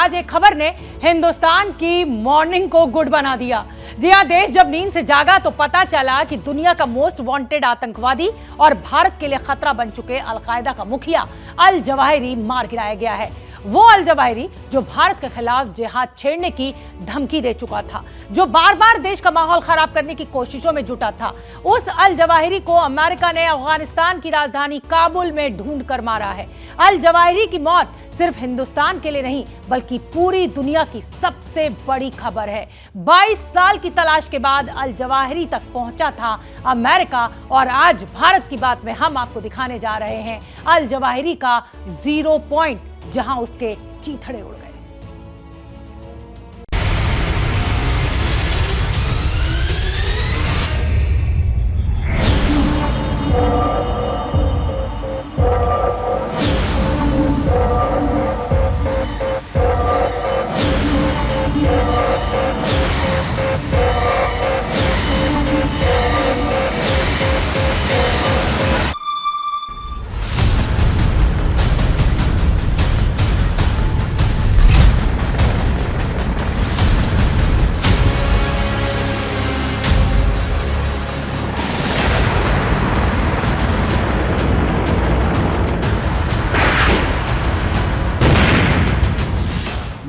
आज एक खबर ने हिंदुस्तान की मॉर्निंग को गुड बना दिया। जी हां, देश जब नींद से जागा तो पता चला कि दुनिया का मोस्ट वांटेड आतंकवादी और भारत के लिए खतरा बन चुके अलकायदा का मुखिया अल जवाहिरी मार गिराया गया है। वो अल जवाहिरी जो भारत के खिलाफ जिहाद छेड़ने की धमकी दे चुका था, जो बार बार देश का माहौल खराब करने की कोशिशों में जुटा था, उस अल जवाहिरी को अमेरिका ने अफगानिस्तान की राजधानी काबुल में ढूंढ कर मारा है। अल जवाहिरी की मौत सिर्फ हिंदुस्तान के लिए नहीं बल्कि पूरी दुनिया की सबसे बड़ी खबर है। 22 साल की तलाश के बाद अल जवाहिरी तक पहुंचा था अमेरिका, और आज भारत की बात में हम आपको दिखाने जा रहे हैं अल जवाहिरी का 0 पॉइंट, जहां उसके चीथड़े उड़ गए।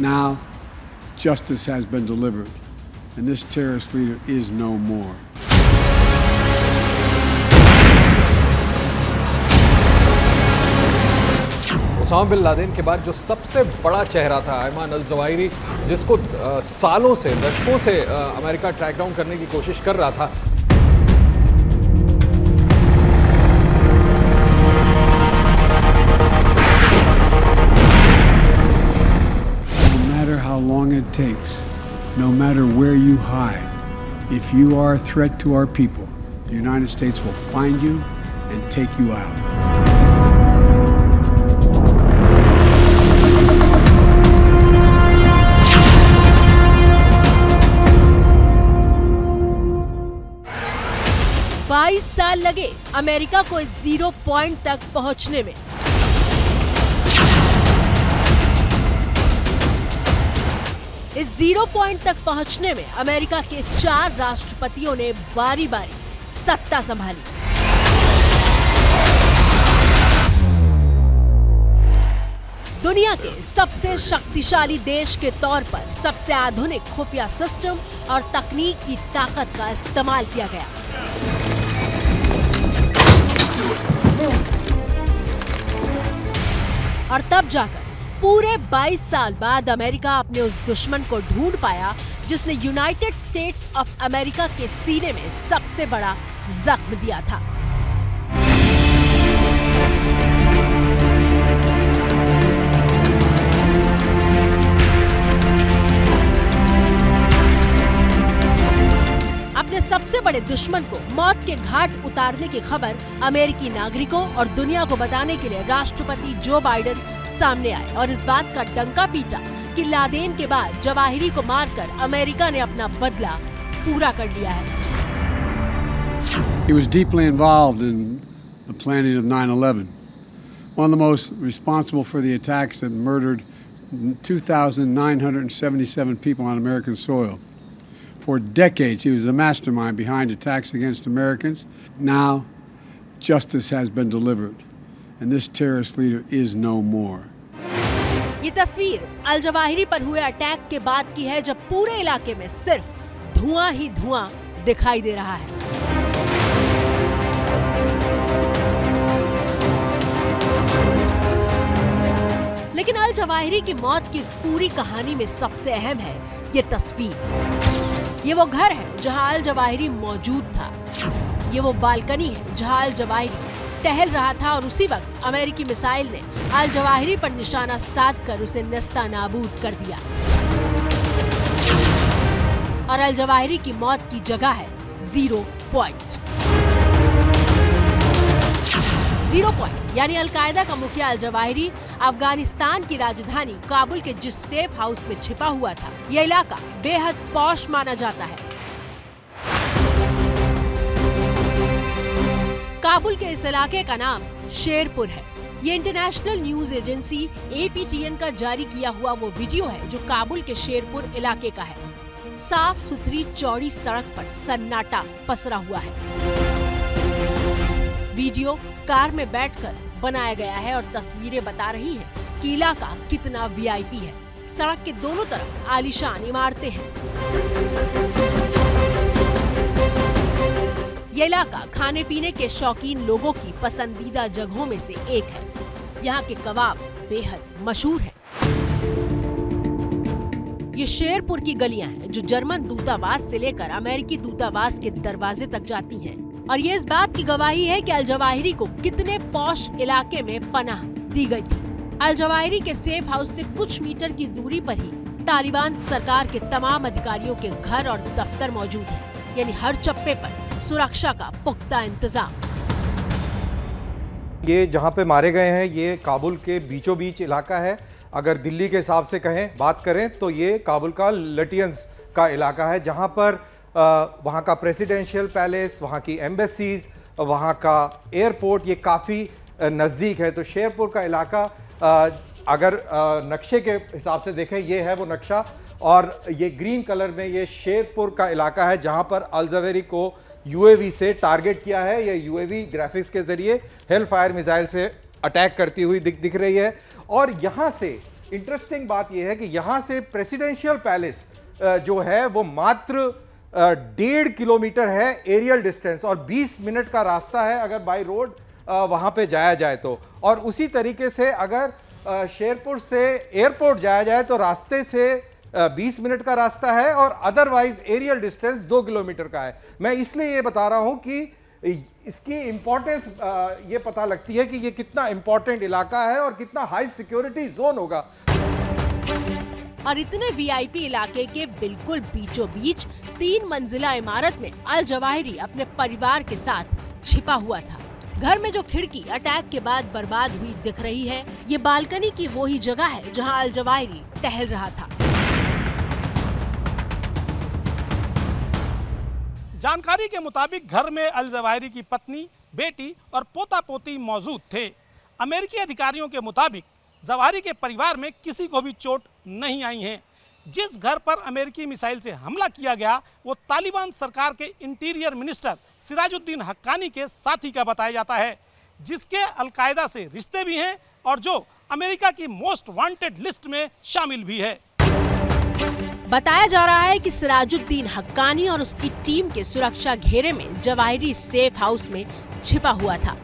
Now, justice has been delivered, and this terrorist leader is no more. Osama bin Laden के बाद जो सबसे बड़ा चेहरा था अयमान अल जवाहिरी, जिसको सालों से, दशकों से अमेरिका ट्रैक डाउन करने की कोशिश कर रहा था, How long it takes, no matter where you hide, if you are a threat to our people, the United States will find you and take you out. बाईस साल लगे अमेरिका को इस 0 पॉइंट तक पहुंचने में। इस 0 पॉइंट तक पहुंचने में अमेरिका के 4 राष्ट्रपतियों ने बारी बारी सत्ता संभाली। दुनिया के सबसे शक्तिशाली देश के तौर पर सबसे आधुनिक खुफिया सिस्टम और तकनीक की ताकत का इस्तेमाल किया गया। और तब जाकर पूरे 22 साल बाद अमेरिका अपने उस दुश्मन को ढूंढ पाया जिसने यूनाइटेड स्टेट्स ऑफ अमेरिका के सीने में सबसे बड़ा जख्म दिया था। अपने सबसे बड़े दुश्मन को मौत के घाट उतारने की खबर अमेरिकी नागरिकों और दुनिया को बताने के लिए राष्ट्रपति जो बाइडेन सामने आए और इस बात का डंका पीटा कि लादेन के बाद जवाहिरी को मारकर अमेरिका ने अपना बदला पूरा कर लिया है। He was deeply involved in the planning of 9/11, one of the most responsible for the attacks that murdered 2,977 people on American soil. For decades, he was the mastermind behind attacks against Americans. Now, justice has been delivered, and this terrorist leader is no more. ये तस्वीर al Zawahiri पर हुए attack के बाद की है, जब पूरे इलाके में सिर्फ धुआं ही धुआं दिखाई दे रहा है। लेकिन अल जवाहिरी की मौत की इस पूरी कहानी में सबसे अहम है ये तस्वीर। ये वो घर है जहां अल जवाहिरी मौजूद था। ये वो बालकनी है जहां अल जवाहिरी टहल रहा था, और उसी वक्त अमेरिकी मिसाइल ने अल जवाहिरी पर निशाना साधकर उसे नेस्तानाबूद कर दिया। और अल जवाहिरी की मौत की जगह है 0 पॉइंट। 0 पॉइंट यानी अलकायदा का मुखिया अल जवाहिरी अफगानिस्तान की राजधानी काबुल के जिस सेफ हाउस में छिपा हुआ था, यह इलाका बेहद पॉश माना जाता है। काबुल के इस इलाके का नाम शेरपुर है। ये इंटरनेशनल न्यूज एजेंसी APTN का जारी किया हुआ वो वीडियो है जो काबुल के शेरपुर इलाके का है। साफ सुथरी चौड़ी सड़क पर सन्नाटा पसरा हुआ है। वीडियो कार में बैठकर बनाया गया है और तस्वीरें बता रही हैं कि इलाका कितना VIP है। सड़क के दोनों तरफ आलीशान इमारतें हैं। ये इलाका खाने पीने के शौकीन लोगों की पसंदीदा जगहों में से एक है। यहाँ के कबाब बेहद मशहूर हैं। ये शेरपुर की गलियां हैं जो जर्मन दूतावास से लेकर अमेरिकी दूतावास के दरवाजे तक जाती हैं और ये इस बात की गवाही है कि अल जवाहिरी को कितने पॉश इलाके में पनाह दी गई थी। अल जवाहिरी के सेफ हाउस से कुछ मीटर की दूरी पर ही तालिबान सरकार के तमाम अधिकारियों के घर और दफ्तर मौजूद हैं, यानी हर चप्पे पर सुरक्षा का पुख्ता इंतजाम। ये जहाँ पे मारे गए हैं ये काबुल के बीचों बीच इलाका है। अगर दिल्ली के हिसाब से बात करें तो ये काबुल का लटियंस का इलाका है, जहाँ पर वहाँ का प्रेसिडेंशियल पैलेस, वहाँ की एम्बेसीज, वहाँ का एयरपोर्ट ये काफ़ी नज़दीक है। तो शेरपुर का इलाका अगर नक्शे के हिसाब से देखें ये है वो नक्शा, और ये ग्रीन कलर में ये शेरपुर का इलाका है जहाँ पर अल जवाहिरी को UAV से टारगेट किया है। ये UAV ग्राफिक्स के जरिए हेल फायर मिसाइल से अटैक करती हुई दिख रही है। और यहाँ से इंटरेस्टिंग बात यह है कि यहाँ से प्रेसिडेंशियल पैलेस जो है वो मात्र 1.5 किलोमीटर है एरियल डिस्टेंस, और 20 मिनट का रास्ता है अगर बाय रोड वहाँ पे जाया जाए तो। और उसी तरीके से अगर शेरपुर से एयरपोर्ट जाया जाए तो रास्ते से 20 मिनट का रास्ता है, और अदरवाइज एरियल डिस्टेंस 2 किलोमीटर का है। मैं इसलिए ये बता रहा हूं कि इसकी इंपॉर्टेंस ये पता लगती है कि ये कितना इंपॉर्टेंट इलाका है और कितना हाई सिक्योरिटी जोन होगा। और इतने VIP इलाके के बिल्कुल बीचों बीच 3 मंजिला इमारत में अल जवाहिरी अपने परिवार के साथ छिपा हुआ था। घर में जो खिड़की अटैक के बाद बर्बाद हुई दिख रही है, ये बालकनी की वो ही जगह है जहां अल जवाहिरी टहल रहा था। जानकारी के मुताबिक घर में अल जवाहिरी की पत्नी, बेटी और पोता पोती मौजूद थे। अमेरिकी अधिकारियों के मुताबिक जवाहिरी के परिवार में किसी को भी चोट नहीं आई है। जिस घर पर अमेरिकी मिसाइल से हमला किया गया वो तालिबान सरकार के इंटीरियर मिनिस्टर सिराजुद्दीन हक्कानी के साथी का बताया जाता है, जिसके अलकायदा से रिश्ते भी हैं और जो अमेरिका की मोस्ट वांटेड लिस्ट में शामिल भी है। बताया जा रहा है कि सिराजुद्दीन हक्कानी और उसकी टीम के सुरक्षा घेरे में जवाहिरी सेफ हाउस में छिपा हुआ था।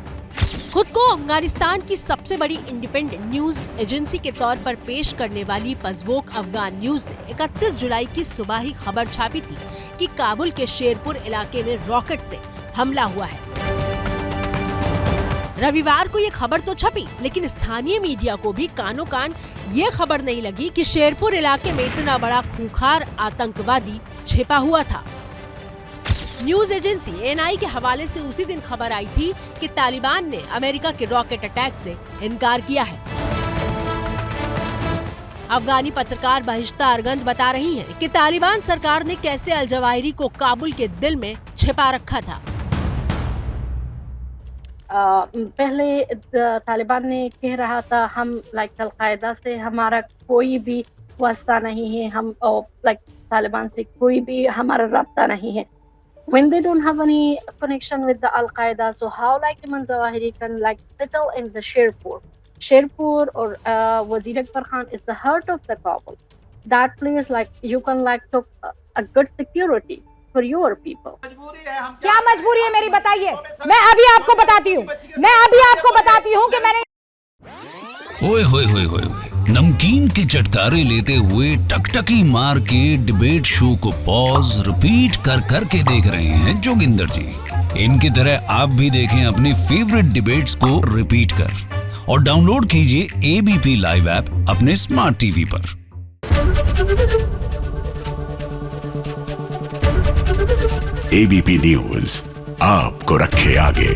खुद को अफगानिस्तान की सबसे बड़ी इंडिपेंडेंट न्यूज एजेंसी के तौर पर पेश करने वाली पज़वोक अफगान न्यूज ने 31 जुलाई की सुबह ही खबर छापी थी कि काबुल के शेरपुर इलाके में रॉकेट से हमला हुआ है। रविवार को ये खबर तो छपी, लेकिन स्थानीय मीडिया को भी कानों कान ये खबर नहीं लगी कि शेरपुर इलाके में इतना बड़ा खूंखार आतंकवादी छिपा हुआ था। न्यूज एजेंसी NI के हवाले से उसी दिन खबर आई थी कि तालिबान ने अमेरिका के रॉकेट अटैक से इनकार किया है। अफगानी पत्रकार बहिश्ता अरगंद बता रही हैं कि तालिबान सरकार ने कैसे अल जवाहिरी को काबुल के दिल में छिपा रखा था। पहले तालिबान ने कह रहा था हम अलकायदा से हमारा कोई भी वास्ता नहीं है, हम तालिबान से कोई भी हमारा रब्ता नहीं है। When they don't have any connection with the Al-Qaeda, so how Ayman Zawahiri can settle in the Sherpur? Sherpur or Wazir Akbar Khan is the heart of the Kabul. That place you can took a good security for your people. क्या मजबूरी है मेरी बताइए? मैं अभी आपको बताती हूँ कि मैंने ओए होए होए होए नमकीन के चटकारे लेते हुए टकटकी मार के डिबेट शो को पॉज रिपीट कर करके देख रहे हैं जोगिंदर जी। इनकी तरह आप भी देखें अपनी फेवरेट डिबेट्स को रिपीट कर और डाउनलोड कीजिए ABP लाइव ऐप अपने स्मार्ट टीवी पर। ABP न्यूज आपको रखे आगे।